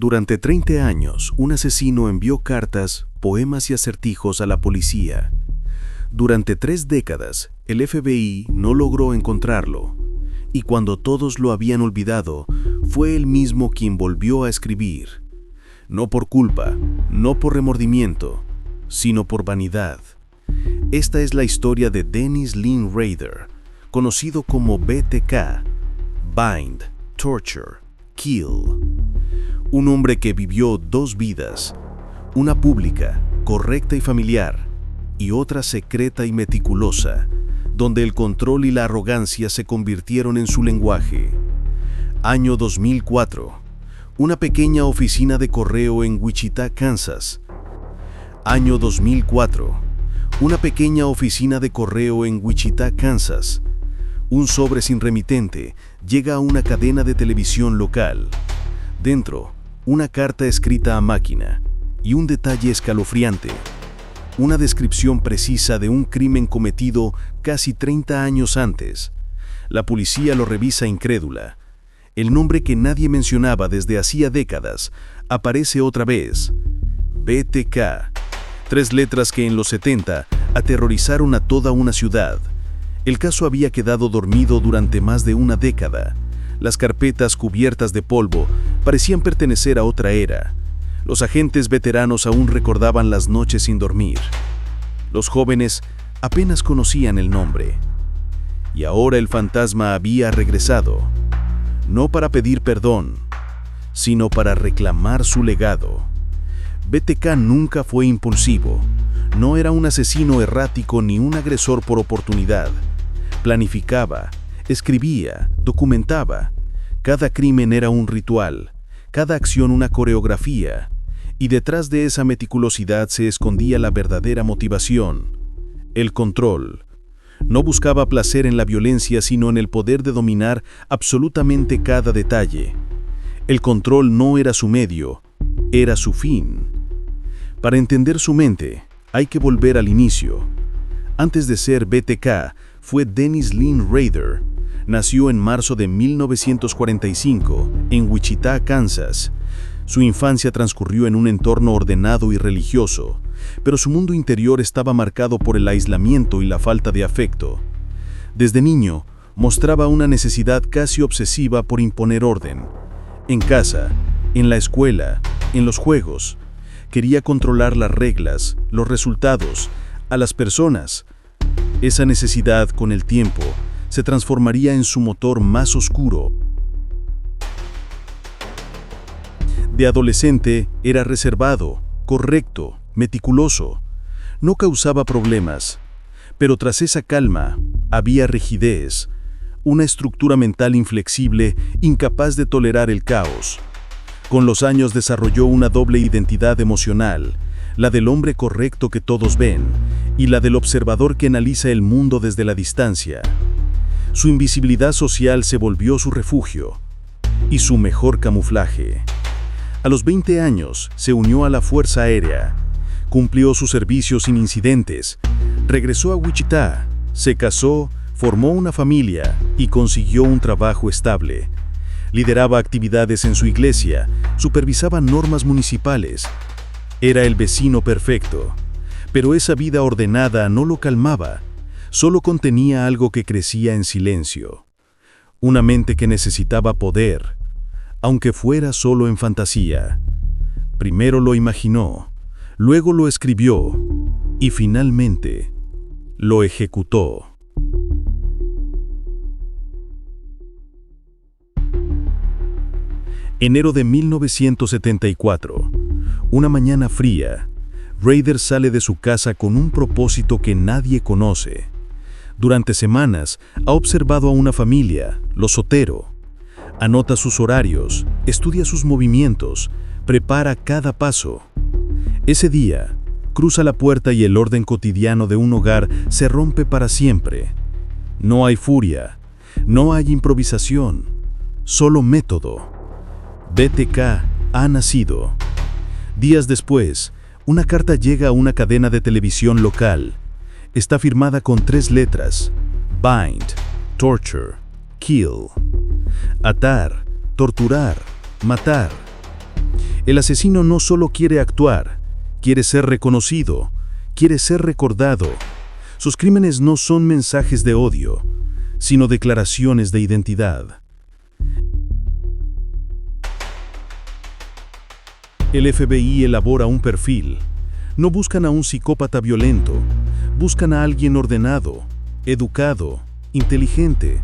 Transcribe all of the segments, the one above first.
Durante 30 años, un asesino envió cartas, poemas y acertijos a la policía. Durante 3 décadas, el FBI no logró encontrarlo, y cuando todos lo habían olvidado, fue él mismo quien volvió a escribir. No por culpa, no por remordimiento, sino por vanidad. Esta es la historia de Dennis Lynn Rader, conocido como BTK, Bind, Torture, Kill. Un hombre que vivió 2 vidas, una pública, correcta y familiar, y otra secreta y meticulosa, donde el control y la arrogancia se convirtieron en su lenguaje. Año 2004. Una pequeña oficina de correo en Wichita, Kansas. Año 2004. Una pequeña oficina de correo en Wichita, Kansas. Un sobre sin remitente llega a una cadena de televisión local. Dentro, una carta escrita a máquina y un detalle escalofriante. Una descripción precisa de un crimen cometido casi 30 años antes. La policía lo revisa incrédula. El nombre que nadie mencionaba desde hacía décadas aparece otra vez. BTK. 3 letras que en los 70 aterrorizaron a toda una ciudad. El caso había quedado dormido durante más de una década. Las carpetas cubiertas de polvo parecían pertenecer a otra era. Los agentes veteranos aún recordaban las noches sin dormir. Los jóvenes apenas conocían el nombre. Y ahora el fantasma había regresado, no para pedir perdón, sino para reclamar su legado. BTK nunca fue impulsivo, no era un asesino errático ni un agresor por oportunidad. Planificaba, escribía, documentaba. Cada crimen era un ritual, cada acción una coreografía, y detrás de esa meticulosidad se escondía la verdadera motivación, el control. No buscaba placer en la violencia, sino en el poder de dominar absolutamente cada detalle. El control no era su medio, era su fin. Para entender su mente, hay que volver al inicio. Antes de ser BTK, fue Dennis Lynn Rader. Nació en marzo de 1945 en Wichita, Kansas. Su infancia transcurrió en un entorno ordenado y religioso, pero su mundo interior estaba marcado por el aislamiento y la falta de afecto. Desde niño, mostraba una necesidad casi obsesiva por imponer orden. En casa, en la escuela, en los juegos. Quería controlar las reglas, los resultados, a las personas. Esa necesidad, con el tiempo, se transformaría en su motor más oscuro. De adolescente era reservado, correcto, meticuloso. No causaba problemas, pero tras esa calma había rigidez, una estructura mental inflexible, incapaz de tolerar el caos. Con los años desarrolló una doble identidad emocional, la del hombre correcto que todos ven y la del observador que analiza el mundo desde la distancia. Su invisibilidad social se volvió su refugio y su mejor camuflaje. A los 20 años se unió a la Fuerza Aérea, cumplió su servicio sin incidentes, regresó a Wichita, se casó, formó una familia y consiguió un trabajo estable. Lideraba actividades en su iglesia, supervisaba normas municipales. Era el vecino perfecto, pero esa vida ordenada no lo calmaba, solo contenía algo que crecía en silencio. Una mente que necesitaba poder, aunque fuera solo en fantasía. Primero lo imaginó, luego lo escribió y finalmente lo ejecutó. Enero de 1974. Una mañana fría, Rader sale de su casa con un propósito que nadie conoce. Durante semanas ha observado a una familia, los Sotero. Anota sus horarios, estudia sus movimientos, prepara cada paso. Ese día, cruza la puerta y el orden cotidiano de un hogar se rompe para siempre. No hay furia, no hay improvisación, solo método. BTK ha nacido. Días después, una carta llega a una cadena de televisión local. Está firmada con 3 letras: Bind, Torture, Kill. Atar, torturar, matar. El asesino no solo quiere actuar, quiere ser reconocido, quiere ser recordado. Sus crímenes no son mensajes de odio, sino declaraciones de identidad. El FBI elabora un perfil. No buscan a un psicópata violento, buscan a alguien ordenado, educado, inteligente,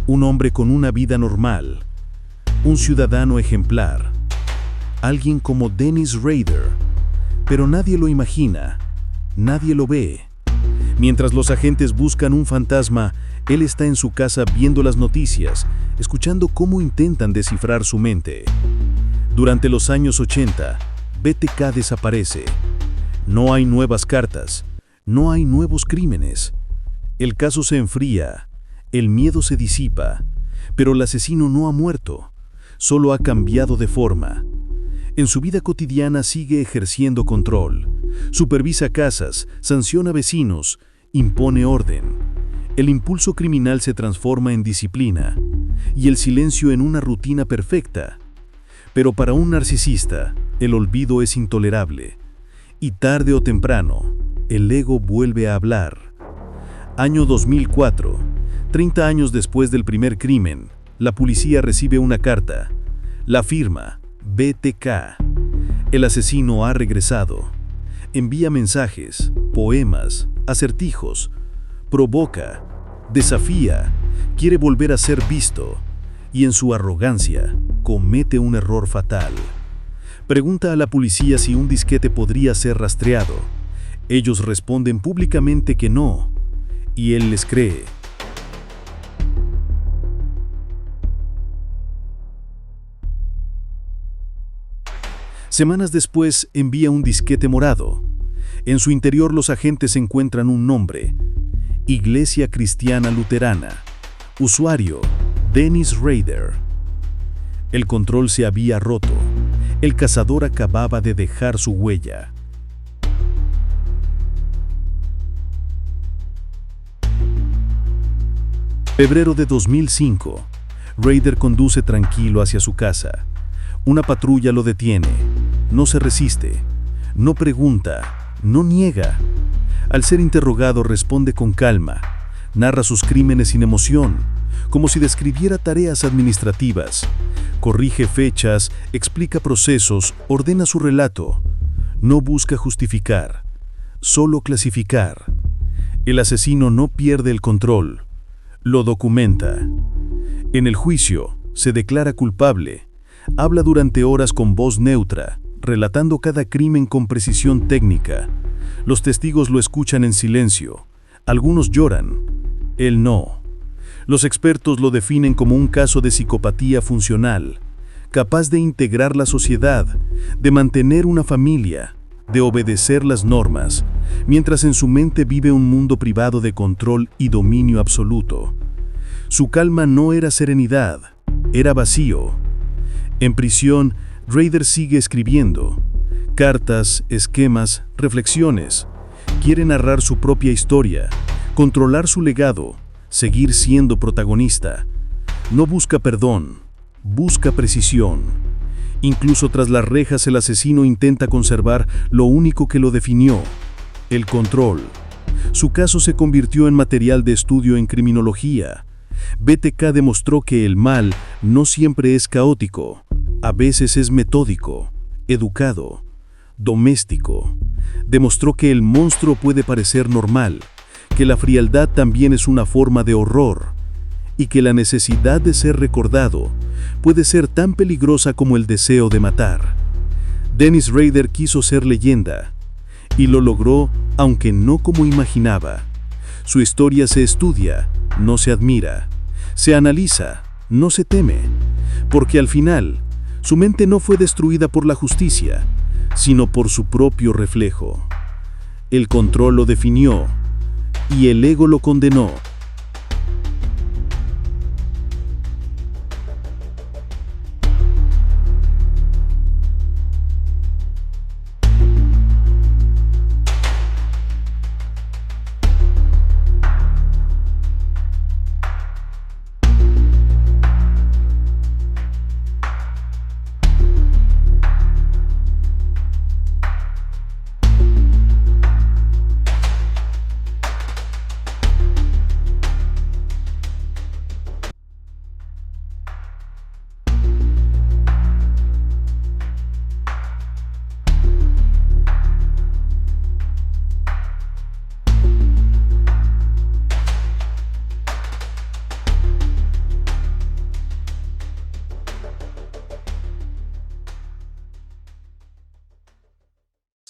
un hombre con una vida normal, un ciudadano ejemplar, alguien como Dennis Rader, pero nadie lo imagina, nadie lo ve. Mientras los agentes buscan un fantasma, él está en su casa viendo las noticias, escuchando cómo intentan descifrar su mente. Durante los años 80, BTK desaparece. No hay nuevas cartas, no hay nuevos crímenes. El caso se enfría, el miedo se disipa, pero el asesino no ha muerto, solo ha cambiado de forma. En su vida cotidiana sigue ejerciendo control, supervisa casas, sanciona vecinos, impone orden. El impulso criminal se transforma en disciplina y el silencio en una rutina perfecta. Pero para un narcisista, el olvido es intolerable y tarde o temprano, el ego vuelve a hablar. Año 2004, 30 años después del primer crimen, la policía recibe una carta. La firma BTK. El asesino ha regresado. Envía mensajes, poemas, acertijos. Provoca, desafía, quiere volver a ser visto. Y en su arrogancia, comete un error fatal. Pregunta a la policía si un disquete podría ser rastreado. Ellos responden públicamente que no, y él les cree. Semanas después envía un disquete morado. En su interior los agentes encuentran un nombre: Iglesia Cristiana Luterana. Usuario: Dennis Rader. El control se había roto. El cazador acababa de dejar su huella. Febrero de 2005. Rader conduce tranquilo hacia su casa. Una patrulla lo detiene. No se resiste, no pregunta, no niega. Al ser interrogado responde con calma, narra sus crímenes sin emoción, como si describiera tareas administrativas. Corrige fechas, explica procesos, ordena su relato. No busca justificar, solo clasificar. El asesino no pierde el control, lo documenta. En el juicio, se declara culpable. Habla durante horas con voz neutra, relatando cada crimen con precisión técnica. Los testigos lo escuchan en silencio. Algunos lloran, él no. Los expertos lo definen como un caso de psicopatía funcional, capaz de integrar la sociedad, de mantener una familia, de obedecer las normas, mientras en su mente vive un mundo privado de control y dominio absoluto. Su calma no era serenidad, era vacío. En prisión, Rader sigue escribiendo. Cartas, esquemas, reflexiones. Quiere narrar su propia historia, controlar su legado, seguir siendo protagonista. No busca perdón, busca precisión. Incluso tras las rejas el asesino intenta conservar lo único que lo definió: el control. Su caso se convirtió en material de estudio en criminología. BTK demostró que el mal no siempre es caótico. A veces es metódico, educado, doméstico. Demostró que el monstruo puede parecer normal, que la frialdad también es una forma de horror, y que la necesidad de ser recordado puede ser tan peligrosa como el deseo de matar. Dennis Rader quiso ser leyenda, y lo logró, aunque no como imaginaba. Su historia se estudia, no se admira, se analiza, no se teme, porque al final, su mente no fue destruida por la justicia, sino por su propio reflejo. El control lo definió y el ego lo condenó.